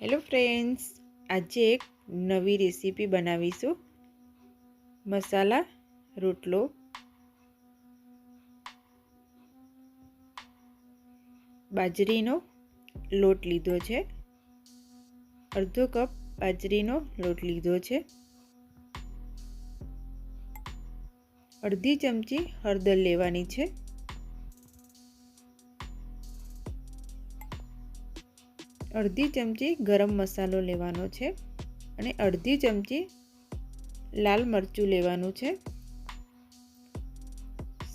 Hello friends, આજે એક નવી રેસીપી બનાવીશું. મસાલા રોટલો. બાજરીનો લોટ લીધો છે. અડધો કપ બાજરીનો લોટ લીધો છે. અડધી ચમચી હળદર લેવાની છે. અડધી ચમચી ગરમ મસાલો લેવાનો છે અને અડધી ચમચી લાલ મરચું લેવાનું છે.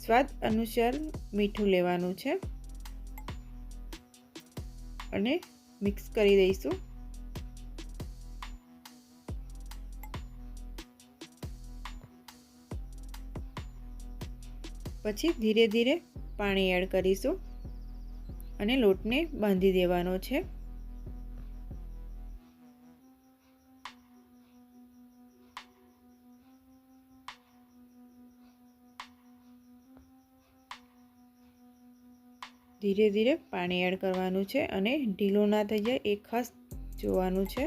સ્વાદ અનુસાર મીઠું લેવાનું છે અને મિક્સ કરી દઈશું. પછી ધીરે ધીરે પાણી એડ કરીશું અને લોટને બાંધી દેવાનો છે. ધીરે ધીરે પાણી એડ કરવાનું છે અને ઢીલો ના થઈ જાય એ ખાસ જોવાનું છે.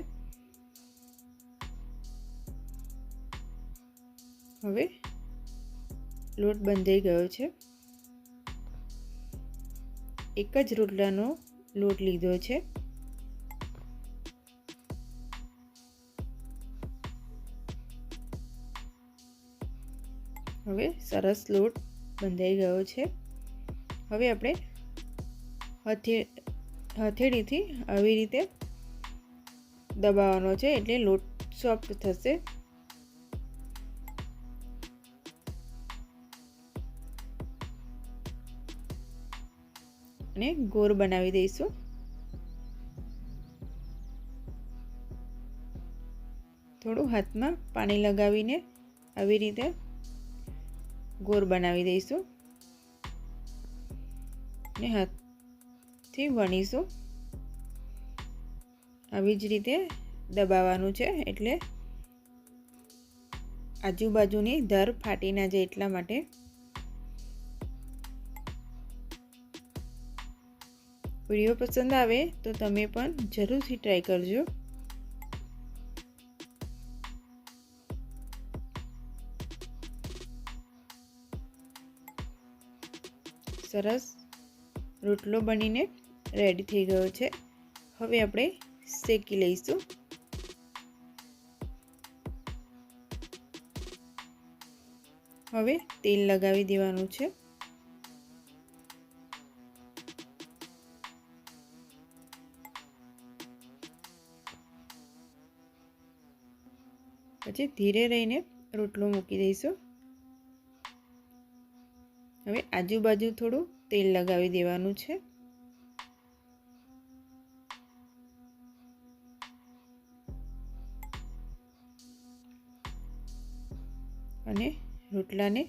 હવે લોટ બંધાઈ ગયો છે. એક જ રોટલાનો લોટ લીધો છે. હવે સરસ લોટ બંધાઈ ગયો છે. હવે આપણે હથેળીથી આવી રીતે દબાવવાનો છે એટલે લોટ સોફ્ટ થશે. અને ગોળ બનાવી દઈશું. થોડું હાથમાં પાણી લગાવીને આવી રીતે ગોળ બનાવી દઈશું અને હાથથી વણીશું. આવી જ રીતે દબાવવાનું છે એટલે આજુબાજુની ધાર ફાટી ના જાય એટલા માટે. વિડીયો પસંદ આવે તો તમે પણ જરૂરથી ટ્રાય કરજો. સરસ રોટલો બનીને રેડી થઈ ગયો છે. હવે આપણે શેકી લઈશું. હવે તેલ લગાવી દેવાનું છે. પછી ધીરે રહીને રોટલો મૂકી દઈશું. હવે આજુબાજુ થોડું તેલ લગાવી દેવાનું છે. અને રોટલાને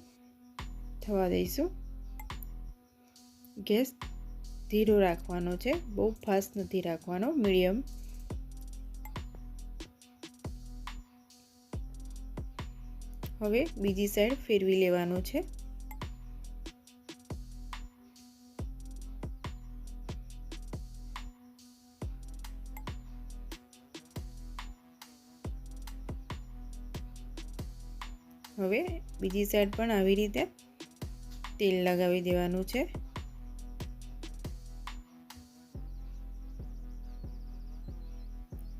થવા દઈશું. ગેસ ધીરો રાખવાનો છે, બહુ ફાસ્ટ નથી રાખવાનો, મીડિયમ. હવે બીજી સાઈડ ફેરવી લેવાનું છે. હવે બીજી સાઈડ પણ આવી રીતે તેલ લગાવી દેવાનું છે.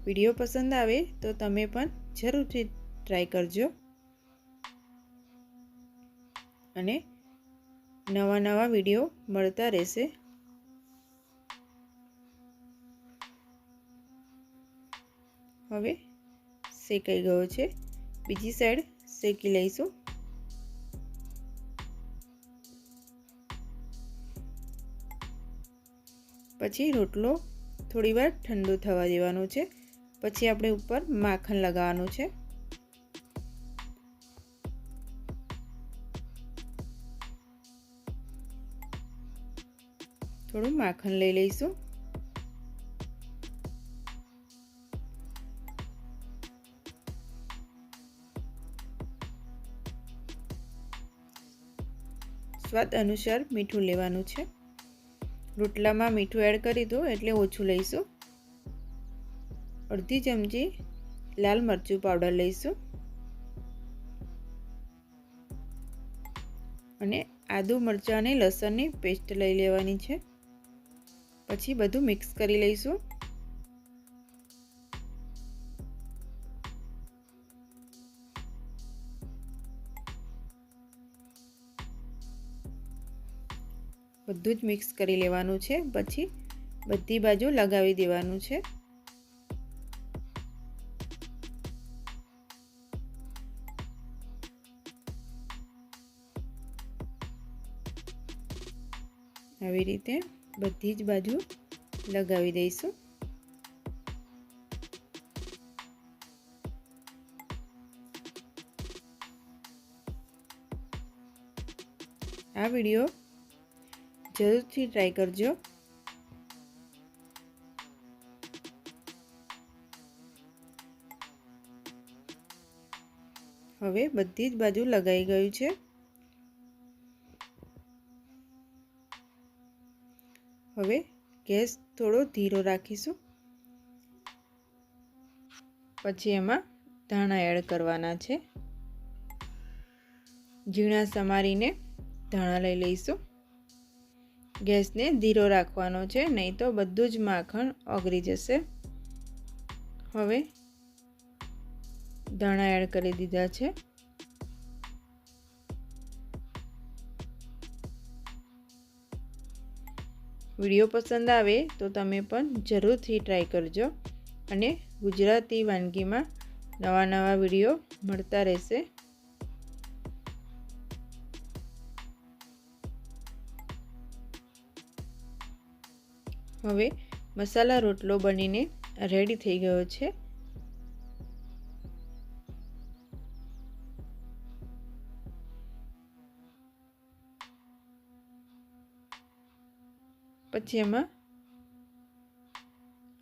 વિડીયો પસંદ આવે તો તમે પણ જરૂરથી ટ્રાય કરજો અને નવા નવા વિડીયો મળતા રહેશે. હવે શેકાઈ ગયો છે. બીજી સાઈડ શેકી લઈશું. પછી રોટલો થોડી વાર ઠંડો થવા દેવાનો છે. પછી આપણે ઉપર માખણ લગાવવાનું છે. થોડું માખણ લઈ લઈશું. સ્વાદ અનુસાર મીઠું લેવાનું છે. રોટલામાં મીઠું એડ કરી દો એટલે ઓછું લઈશું. અડધી ચમચી લાલ મરચું પાવડર લઈશું અને આદુ મરચાં અને લસણની પેસ્ટ લઈ લેવાની છે। પછી બધું મિક્સ કરી લઈશું। બધું જ મિક્સ કરી લેવાનું છે। પછી બધી બાજુ લગાવી દેવાનું છે। આવી રીતે બધી જ બાજુ લગાવી દઈશું। આ વિડીયો જરૂરથી ટ્રાય કરજો। હવે બધી જ બાજુ લગાઈ ગયું છે। હવે ગેસ થોડો ધીરો રાખીશું। પછી એમાં ધાણા એડ કરવાના છે। ઝીણા સમારીને ધાણા લઈ લઈશું। ગેસને ધીરો રાખવાનો છે, નહીં તો બધું જ માખણ ઓગળી જશે। હવે ધાણા એડ કરી દીધા છે। વિડીયો પસંદ આવે તો તમે પણ જરૂરથી ટ્રાય કરજો અને ગુજરાતી વાનગીમાં નવા વિડીયો મળતા રહેશે। હવે મસાલા રોટલો બનીને રેડી થઈ ગયો છે। પછી એમાં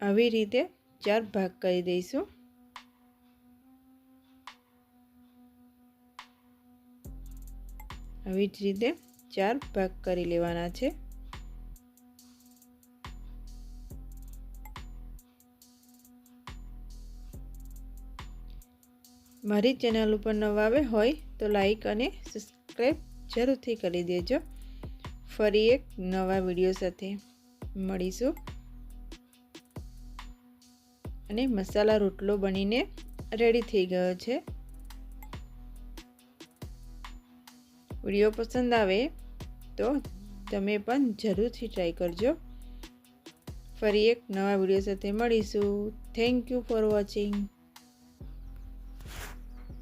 આવી રીતે 4 ભાગ કરી દઈશું। આવી જ રીતે 4 ભાગ કરી લેવાના છે। મારી ચેનલ ઉપર નવા આવ્યા હોય તો લાઈક અને સબસ્ક્રાઈબ જરૂરથી કરી દેજો। ફરી એક નવા વિડીયો સાથે મળીશું અને મસાલા રોટલો બનીને રેડી થઈ ગયો છે। વિડીયો પસંદ આવે તો તમે પણ જરૂરથી ટ્રાય કરજો। ફરી એક નવા વિડીયો સાથે મળીશું। Thank you for watching.